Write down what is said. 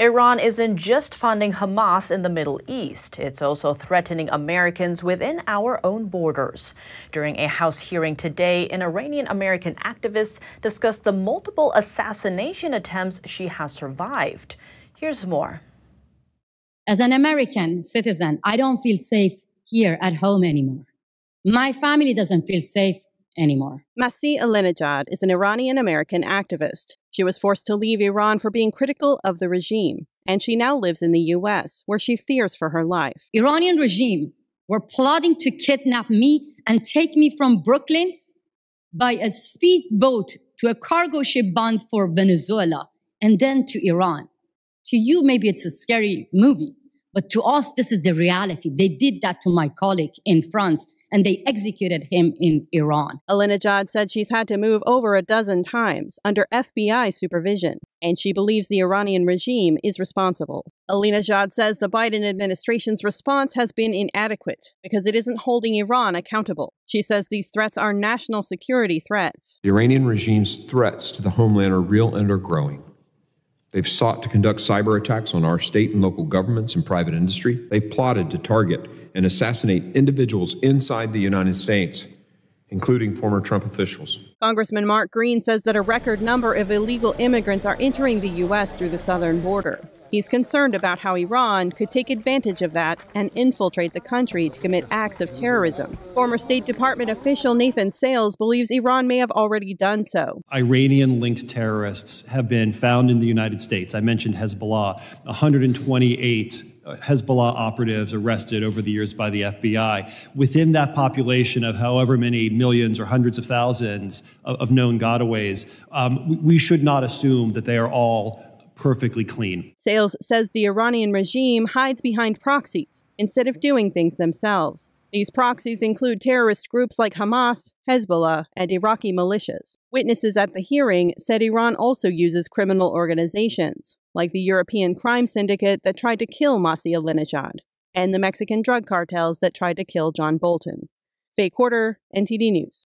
Iran isn't just funding Hamas in the Middle East. It's also threatening Americans within our own borders. During a House hearing today, an Iranian-American activist discussed the multiple assassination attempts she has survived. Here's more. As an American citizen, I don't feel safe here at home anymore. My family doesn't feel safe anymore. Masih Allinejad is an Iranian-American activist. She was forced to leave Iran for being critical of the regime, and she now lives in the U.S., where she fears for her life. Iranian regime were plotting to kidnap me and take me from Brooklyn by a speedboat to a cargo ship bound for Venezuela and then to Iran. To you, maybe it's a scary movie, but to us, this is the reality. They did that to my colleague in France, and they executed him in Iran. Allinejad said she's had to move over a dozen times under FBI supervision, and she believes the Iranian regime is responsible. Allinejad says the Biden administration's response has been inadequate because it isn't holding Iran accountable. She says these threats are national security threats. The Iranian regime's threats to the homeland are real and are growing. They've sought to conduct cyber attacks on our state and local governments and private industry. They've plotted to target and assassinate individuals inside the United States, including former Trump officials. Congressman Mark Green says that a record number of illegal immigrants are entering the U.S. through the southern border. He's concerned about how Iran could take advantage of that and infiltrate the country to commit acts of terrorism. Former State Department official Nathan Sales believes Iran may have already done so. Iranian-linked terrorists have been found in the United States. I mentioned Hezbollah. 128 Hezbollah operatives arrested over the years by the FBI. Within that population of however many millions or hundreds of thousands of known gotaways, we should not assume that they are all perfectly clean. Sales says the Iranian regime hides behind proxies instead of doing things themselves. These proxies include terrorist groups like Hamas, Hezbollah, and Iraqi militias. Witnesses at the hearing said Iran also uses criminal organizations, like the European crime syndicate that tried to kill Masih Allinejad, and the Mexican drug cartels that tried to kill John Bolton. Faye Quarter, NTD News.